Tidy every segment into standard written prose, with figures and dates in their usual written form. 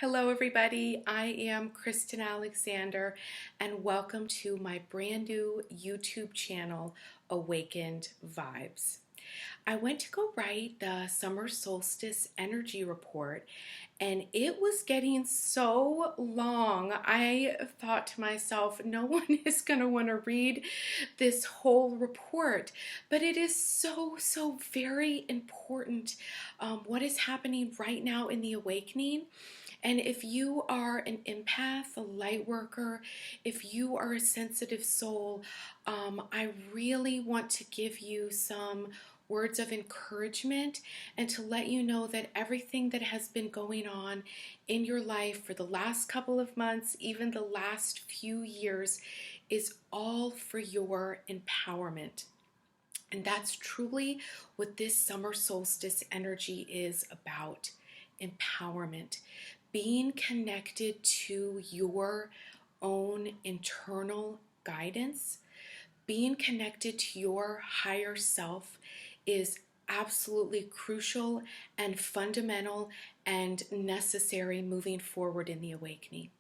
Hello everybody, I am Kristen Alexander and welcome to my brand new YouTube channel, Awakened Vibes. I went to go write the Summer Solstice energy report and it was getting so long. I thought to myself, no one is going to want to read this whole report, but it is so very important what is happening right now in the awakening. And if you are an empath, a light worker, if you are a sensitive soul, I really want to give you some words of encouragement and to let you know that everything that has been going on in your life for the last couple of months, even the last few years, is all for your empowerment. And that's truly what this summer solstice energy is about: empowerment, being connected to your own internal guidance, being connected to your higher self is absolutely crucial and fundamental and necessary moving forward in the awakening.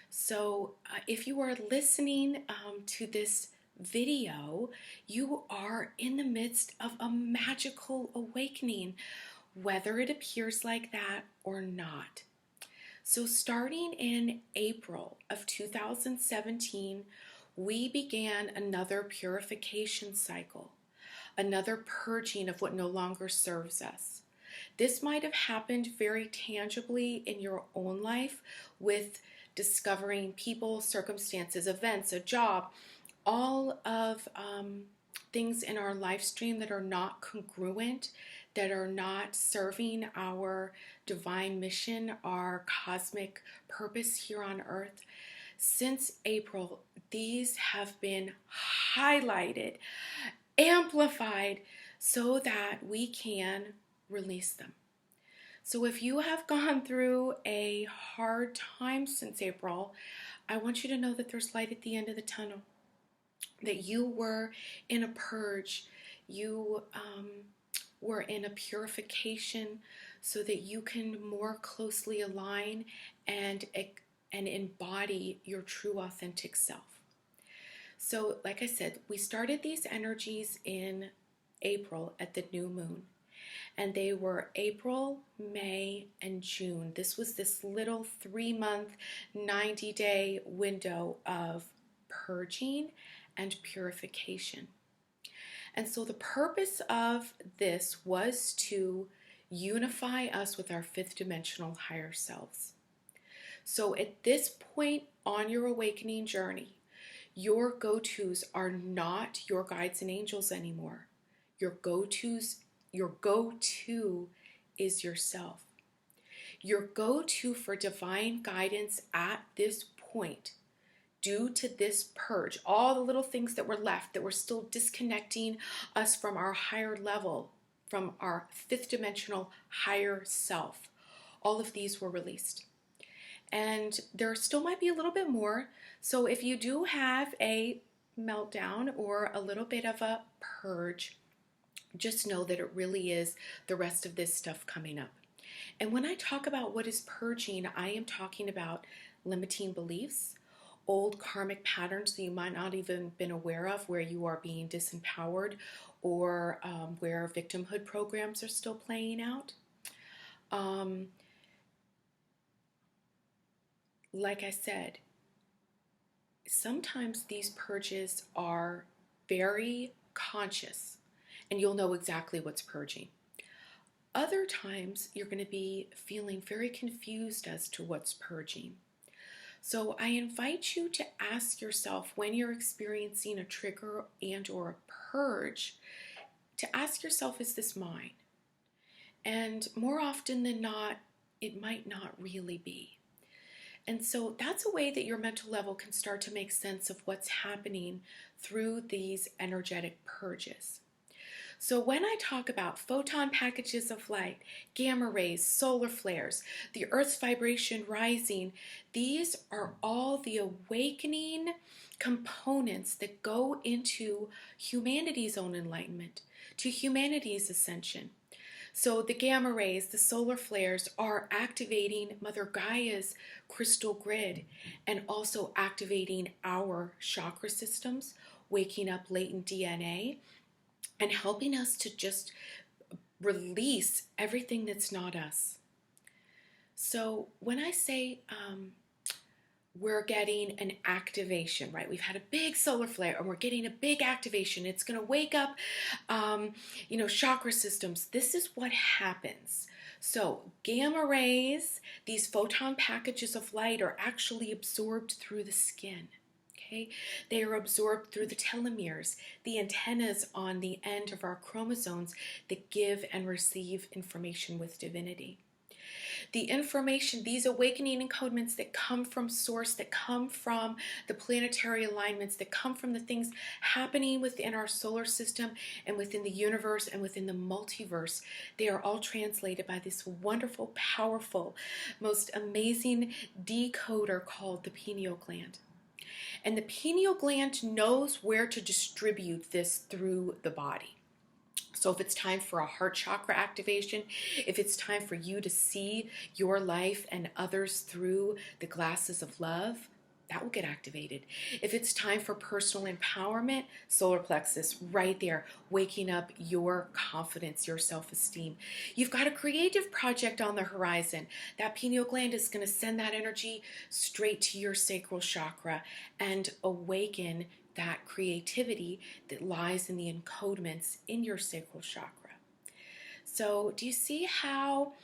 So if you are listening to this video, you are in the midst of a magical awakening, whether it appears like that or not. So starting in April of 2017, we began another purification cycle, another purging of what no longer serves us. This might have happened very tangibly in your own life with discovering people, circumstances, events, a job, all of things in our life stream that are not congruent, that are not serving our divine mission, our cosmic purpose here on earth. Since April, these have been highlighted, amplified, so that we can release them. So if you have gone through a hard time since April, I want you to know that there's light at the end of the tunnel, that you were in a purge, you were in a purification so that you can more closely align and embody your true authentic self. So like I said, we started these energies in April at the new moon, and they were April, May, and June. This was this little 3-month, 90-day window of purging and purification. And so the purpose of this was to unify us with our fifth dimensional higher selves. So at this point on your awakening journey, your go-tos are not your guides and angels anymore. Your go-to is yourself. Your go-to for divine guidance at this point, due to this purge, all the little things that were left that were still disconnecting us from our higher level, from our fifth dimensional higher self, all of these were released. And there still might be a little bit more. So if you do have a meltdown or a little bit of a purge, just know that it really is the rest of this stuff coming up. And when I talk about what is purging, I am talking about limiting beliefs, old karmic patterns that you might not even been aware of, where you are being disempowered, or where victimhood programs are still playing out. Like I said, sometimes these purges are very conscious and you'll know exactly what's purging. Other times you're going to be feeling very confused as to what's purging. So I invite you to ask yourself, when you're experiencing a trigger and or a purge, to ask yourself, is this mine? And more often than not, it might not really be. And so that's a way that your mental level can start to make sense of what's happening through these energetic purges. So when I talk about photon packages of light, gamma rays, solar flares, the Earth's vibration rising, these are all the awakening components that go into humanity's own enlightenment, to humanity's ascension. So the gamma rays, the solar flares are activating Mother Gaia's crystal grid and also activating our chakra systems, waking up latent DNA and helping us to just release everything that's not us. So when I say we're getting an activation, right? We've had a big solar flare and we're getting a big activation. It's going to wake up, chakra systems. This is what happens. So gamma rays, these photon packages of light, are actually absorbed through the skin. Okay? They are absorbed through the telomeres, the antennas on the end of our chromosomes that give and receive information with divinity. The information, these awakening encodements that come from source, that come from the planetary alignments, that come from the things happening within our solar system and within the universe and within the multiverse, they are all translated by this wonderful, powerful, most amazing decoder called the pineal gland. And the pineal gland knows where to distribute this through the body. So if it's time for a heart chakra activation, if it's time for you to see your life and others through the glasses of love, that will get activated. If it's time for personal empowerment, solar plexus right there, waking up your confidence, your self-esteem. You've got a creative project on the horizon. That pineal gland is going to send that energy straight to your sacral chakra and awaken that creativity that lies in the encodements in your sacral chakra. So do you see how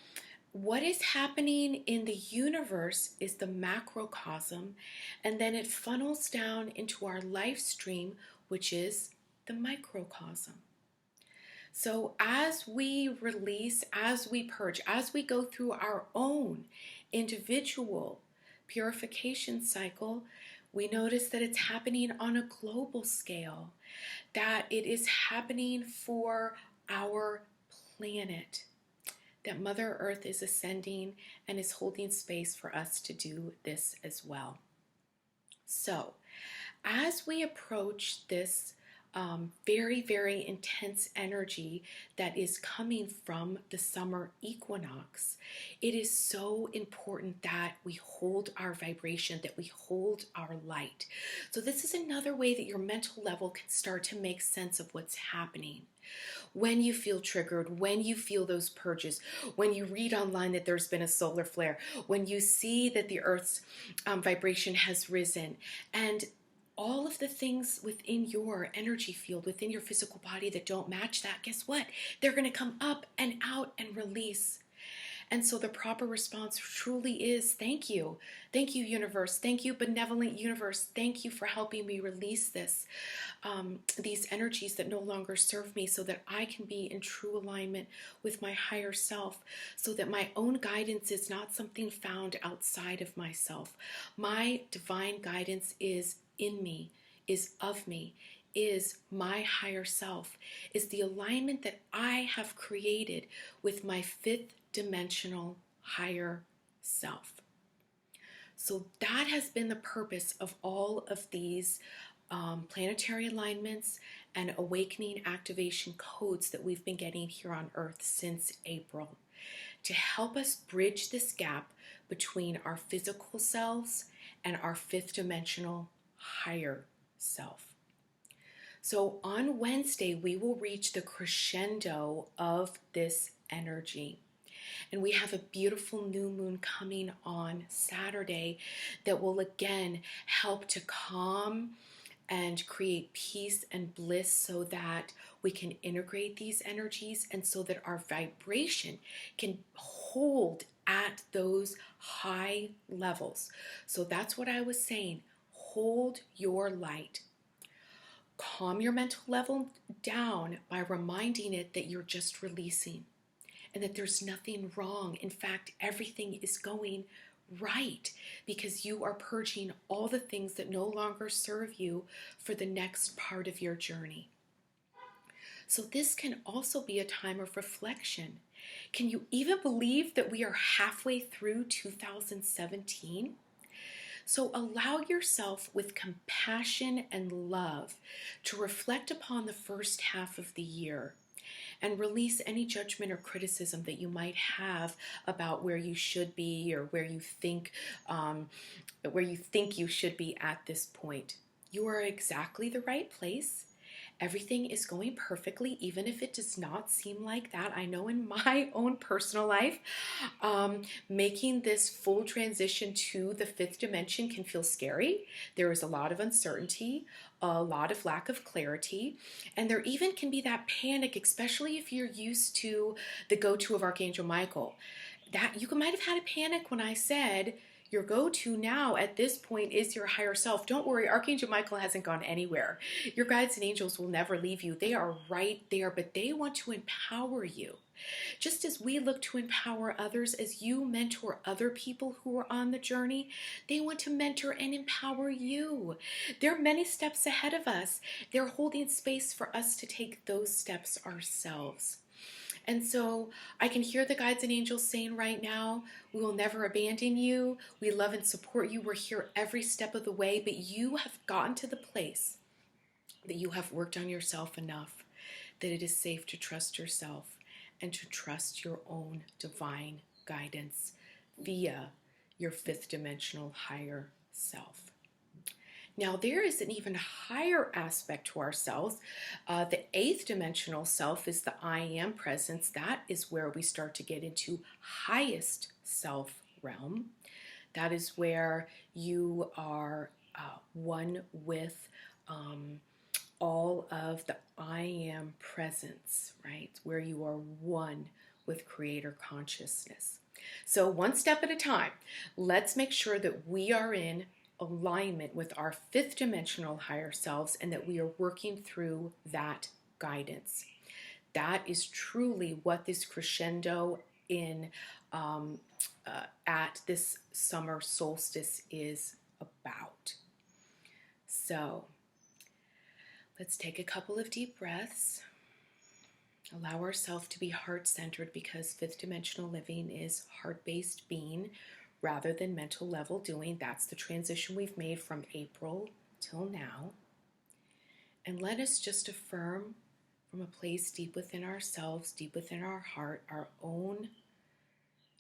what is happening in the universe is the macrocosm, and then it funnels down into our life stream, which is the microcosm. So as we release, as we purge, as we go through our own individual purification cycle, we notice that it's happening on a global scale, that it is happening for our planet, that Mother Earth is ascending and is holding space for us to do this as well. So, as we approach this very, very intense energy that is coming from the summer equinox, it is so important that we hold our vibration, that we hold our light. So this is another way that your mental level can start to make sense of what's happening. When you feel triggered, when you feel those purges, when you read online that there's been a solar flare, when you see that the Earth's vibration has risen, and all of the things within your energy field, within your physical body that don't match that, guess what? They're going to come up and out and release. And so the proper response truly is thank you. Thank you, universe. Thank you, benevolent universe. Thank you for helping me release this, these energies that no longer serve me, so that I can be in true alignment with my higher self, so that my own guidance is not something found outside of myself. My divine guidance is in me, is of me, is my higher self, is the alignment that I have created with my fifth dimensional higher self. So that has been the purpose of all of these planetary alignments and awakening activation codes that we've been getting here on Earth since April, to help us bridge this gap between our physical selves and our fifth dimensional higher self. So on Wednesday, we will reach the crescendo of this energy. And we have a beautiful new moon coming on Saturday that will again help to calm and create peace and bliss, so that we can integrate these energies and so that our vibration can hold at those high levels. So that's what I was saying. Hold your light. Calm your mental level down by reminding it that you're just releasing and that there's nothing wrong. In fact, everything is going right, because you are purging all the things that no longer serve you for the next part of your journey. So this can also be a time of reflection. Can you even believe that we are halfway through 2017? So allow yourself with compassion and love to reflect upon the first half of the year and release any judgment or criticism that you might have about where you should be or where you think you should be at this point. You are exactly the right place. Everything is going perfectly, even if it does not seem like that. I know in my own personal life, making this full transition to the fifth dimension can feel scary. There is a lot of uncertainty, a lot of lack of clarity, and there even can be that panic, especially if you're used to the go-to of Archangel Michael. That you might have had a panic when I said, your go-to now at this point is your higher self. Don't worry, Archangel Michael hasn't gone anywhere. Your guides and angels will never leave you. They are right there, but they want to empower you. Just as we look to empower others, as you mentor other people who are on the journey, they want to mentor and empower you. They're many steps ahead of us. They're holding space for us to take those steps ourselves. And so I can hear the guides and angels saying right now, we will never abandon you. We love and support you. We're here every step of the way, but you have gotten to the place that you have worked on yourself enough that it is safe to trust yourself and to trust your own divine guidance via your fifth dimensional higher self. Now, there is an even higher aspect to ourselves. The eighth dimensional self is the I am presence. That is where we start to get into highest self realm. That is where you are one with all of the I am presence, right? Where you are one with creator consciousness. So one step at a time, let's make sure that we are in alignment with our fifth dimensional higher selves and that we are working through that guidance. That is truly what this crescendo in at this summer solstice is about. So let's take a couple of deep breaths. Allow ourselves to be heart-centered because fifth dimensional living is heart-based being rather than mental level doing. That's the transition we've made from April till now. And let us just affirm from a place deep within ourselves, deep within our heart, our own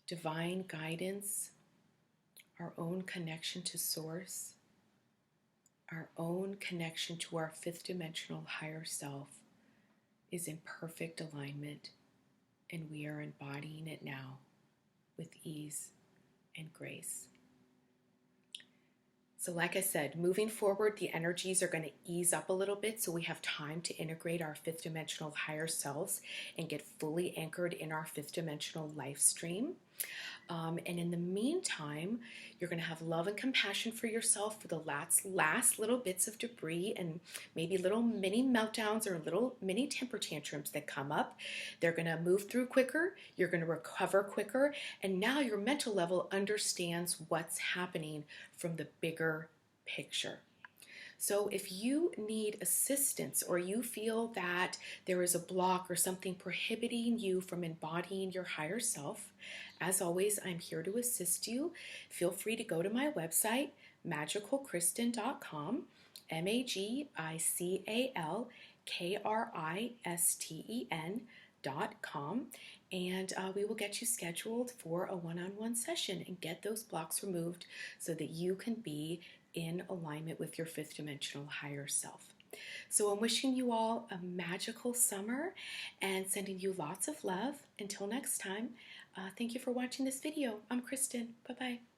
divine guidance, our own connection to source, our own connection to our fifth dimensional higher self is in perfect alignment, and we are embodying it now with ease and grace. So like I said, moving forward, the energies are going to ease up a little bit so we have time to integrate our fifth dimensional higher selves and get fully anchored in our fifth dimensional life stream. And in the meantime, you're going to have love and compassion for yourself for the last little bits of debris and maybe little mini meltdowns or little mini temper tantrums that come up. They're going to move through quicker. You're going to recover quicker. And now your mental level understands what's happening from the bigger picture. So if you need assistance or you feel that there is a block or something prohibiting you from embodying your higher self, as always, I'm here to assist you. Feel free to go to my website, magicalkristen.com, magicalkristen.com, and we will get you scheduled for a one-on-one session and get those blocks removed so that you can be in alignment with your fifth dimensional higher self. So I'm wishing you all a magical summer and sending you lots of love. Until next time, thank you for watching this video. I'm Kristen. Bye-bye.